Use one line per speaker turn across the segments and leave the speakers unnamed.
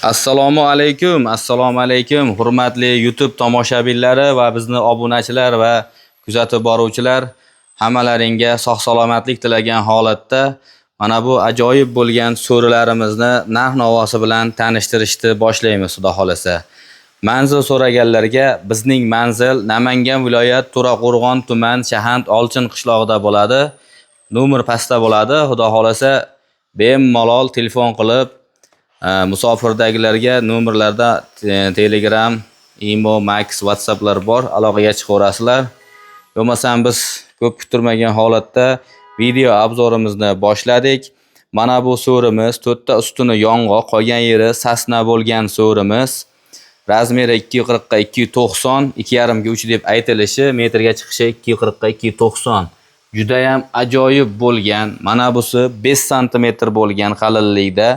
Assalomu alaykum, hurmatli YouTube tomoshabinlari va bizni obunachilar va kuzatib boruvchilar. Hammalaringga sog'-salomatlik tilagan holatda mana bu ajoyib bo'lgan so'rilarimizni narx-navosi bilan tanishtirishni boshlaymiz, xudo xolasa. Manzil so'raganlarga bizning manzil Namangan viloyat To'raqo'rg'on tuman Shahand Olchin qishlog'ida bo'ladi. Nomer pastda bo'ladi, xudo xolasa bemalol telefon qilib musofirdagilarga nomerlarda Telegram, Imo, Max, WhatsApplar bor, aloqaga chiqaverasizlar. Bo'lmasam biz ko'p kutilmagan holatda video obzorimizni boshladik. Mana bu so'rimiz 4 ta ustuni yong'oq, qolgan yeri sasna bo'lgan so'rimiz. Razmeri 240 ga 290, 2,5 ga 3 deb aytilishi, metrga chiqishi 240 ga 290. Juda ham ajoyib bo'lgan. Mana busi 5 sm bo'lgan qalinlikda.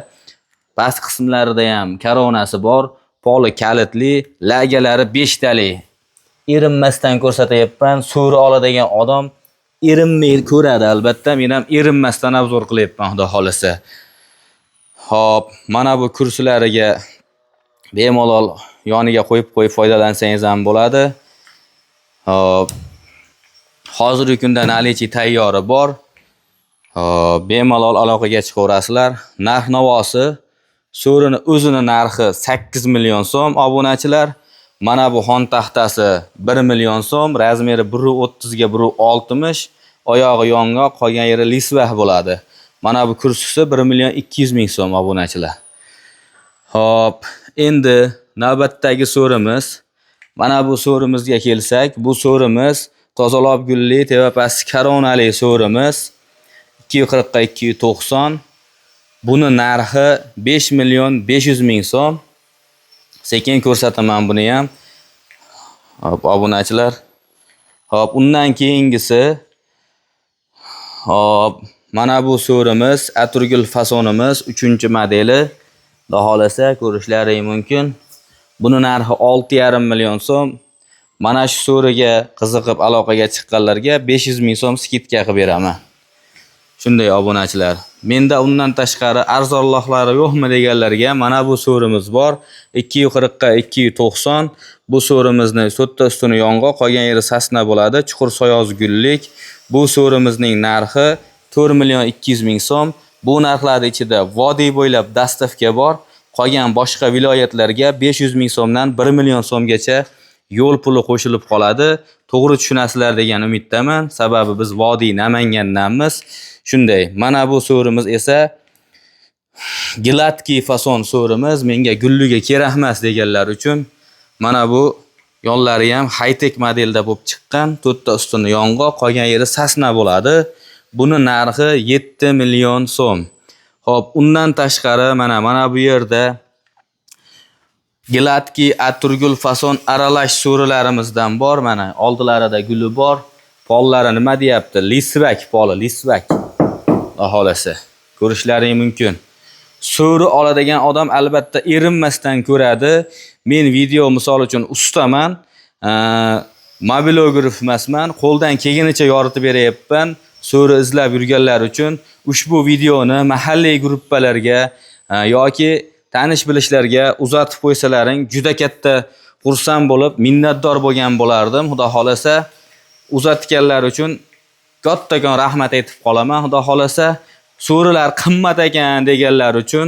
Past qismlarida ham koronasi bor, poli kalitli, lagalari 5 tali. Erinmasdan ko'rsatyapman. So'ri oladigan odam erinmay ko'radi albatta. Men ham erinmasdan obzor qilyapman, xudo xolasa. Xo'p, mana bu kursilariga bemalol yoniga qo'yib foydalansangiz ham bo'ladi. Xo'p. Hozirgi kunda nalichi tayyori bor. Xo'p, bemalol aloqaga chiqaverasizlar. Narx-navosi so'rini o'zini narxi 8 million so'm, obunachilar. Mana bu xon taxtasi 1 million so'm, razmeri 1.30 ga 1.60, oyog'i yong'oq, qolgan yeri lisvah bo'ladi. Mana bu kursisi 1 million 200 ming so'm, obunachilar. Hop, endi navbatdagi so'rimiz. Mana bu so'rimizga kelsak, bu so'rimiz tozalab gulli, tevapasi koronali so'rimiz. 240 ga 290. Buni narxi 5 million 500 ming so'm. Sekin ko'rsataman buni ham. Hop, obunachilar. Hop, undan keyingisi. Hop, mana bu so'rimiz, aturgul fasonimiz 3-modeli. Xudo xolasa ko'rishlaring mumkin. Buni narxi 6,5 million so'm. Mana shu so'riga qiziqib aloqaga chiqqanlarga 500 ming so'm skidka qilib beraman. Shunday obunachilar. Menda undan tashqari arzonliqlari yo'qmi deganlarga mana bu so'rimiz bor. 240 ga 290. Bu so'rimizni 4 ta ustuni yong'oq, qolgan yeri sasna bo'ladi. Chuqur soyoz gullik. Bu so'rimizning narxi 4 million 200 ming so'm. Bu narxlar ichida vodiy bo'ylab dastavka bor. Qolgan boshqa viloyatlarga 500 ming so'mdan 1 million so'mgacha yo'l puli qo'shilib qoladi. To'g'ri tushunasizlar degan umiddaman. Sababi biz vodiy Namangandanmiz. Shunday, mana bu so'rimiz esa Gladki fason so'rimiz. Menga gulliga kerak emas deganlar uchun mana bu yonlari ham high-tech modelda bo'lib chiqqan. 4 ta ustuni yong'oq, qolgan yeri sasna bo'ladi. Buni narxi 7 million so'm. Xo'p, undan tashqari mana bu yerda Gladki aturgul fason aralash so'rilarimizdan bor. Mana oldilarida guli bor. Pollari nima deyapti? Lisvak poli, lisvak. Aholisi ko'rishlaring mumkin. So'ri oladigan odam albatta erinmasdan ko'radi. Men video misol uchun ustaman, mobilograf emasman, qo'ldan kelganicha yoritib beryapman. So'ri izlab yurganlar uchun ushbu videoni mahalliy gruppalarga yoki tanish bilishlarga uzatib qo'ysalaring juda katta xursand bo'lib, minnatdor bo'lgan bo'lardim. Xudo xolasa uzatganlar uchun kattakon rahmat aytib qolaman. Xudo xolasa so'rilar qimmat ekan deganlar uchun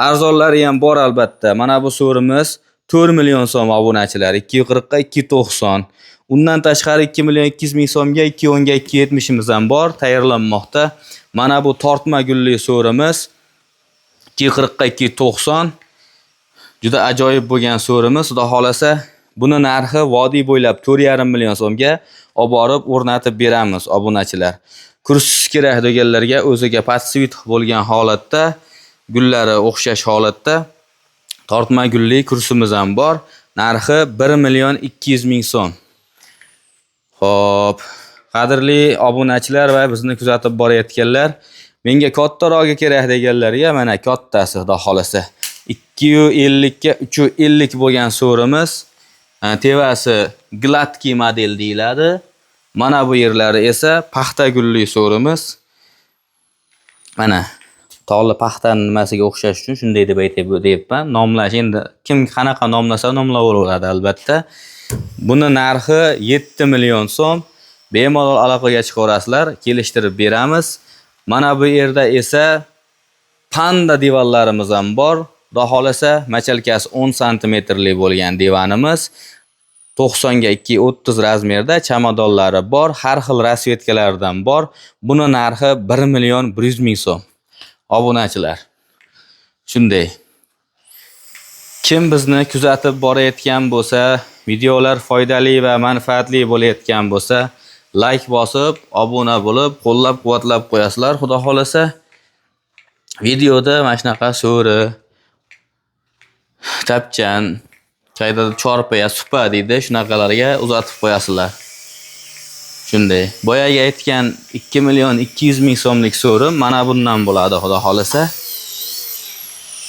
arzonlari ham bor albatta. Mana bu so'rimiz 4 million so'm, obunachilar. 240 ga 290. Undan tashqari 2 million 200 ming so'mga 210 ga 270 imiz ham bor, tayyorlanmoqda. Mana bu tortma gulli so'rimiz 240 ga 290. Juda ajoyib bo'lgan so'rimiz. Xudo xolasa buni narxi vodiy bo'ylab 4,5 million so'mga olib borib o'rnatib beramiz, obunachilar. Kursiz kerak deganlarga o'ziga patsvit bo'lgan holatda, gullari o'xshash holatda tortma gulli kursimiz ham bor. Narxi 1 million 200 ming so'm. Xo'p, qadrli obunachilar va bizni kuzatib borayotganlar, menga kattarog'i kerak deganlarga mana kattasi, xudo xolasa 250 ga 350 bo'lgan so'rimiz. Tevasi Gladki model deyiladi. Mana bu yerlari esa paxta gulli so'rimiz. Mana tog'li paxtani nimasiga o'xshash uchun shunday deb deyapman. Nomlash endi kim qanaqa nomlasa nomlaveradi albatta. Buni narxi 7 million so'm. Bemalol aloqaga chiqaverasizlar, kelishtirib beramiz. Mana bu yerda esa panda divanlarimiz ham bor. Xudo xolasa, machalkasi 10 santimetrli bo'lgan divanimiz 90 ga 230 razmerda chamadonlari bor, har xil rasvetkalardan bor. Buni narxi 1 million 100 ming so'm. Obunachilar. Shunday. Kim bizni kuzatib borayotgan bo'lsa, videolar foydali va manfaatli bo'layotgan bo'lsa, like bosib, obuna bo'lib, qo'llab-quvvatlab qo'yasizlar, xudo xolasa. Videoda mana shunaqa so'ri, tapchan, qayda chorpaya, supa deydi, shunaqalarga uzatib qo'yasizlar. Shunday. Boyaga aytgan 2 million 200 ming so'mlik so'rim mana bundan bo'ladi, xudo xolasa.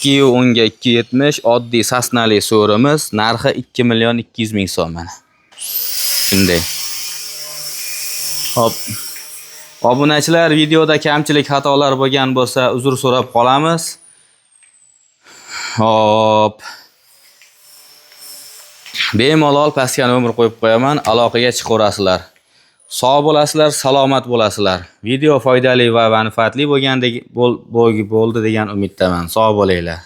210 ga 270 oddiy sasnali so'rimiz, narxi 2 million 200 ming so'm mana. Shunday. Hop. Obunachilar, videoda kamchilik xatolar bo'lgan bo'lsa, uzr so'rab qolamiz. Hop. Bemalol pastga nomer qo'yib qo'yaman, aloqaga chiqaverasizlar. Sog' bo'lasizlar, salomat bo'lasizlar. Video foydali va manfaatli bo'ldi degan umiddaman. Sog' bo'linglar.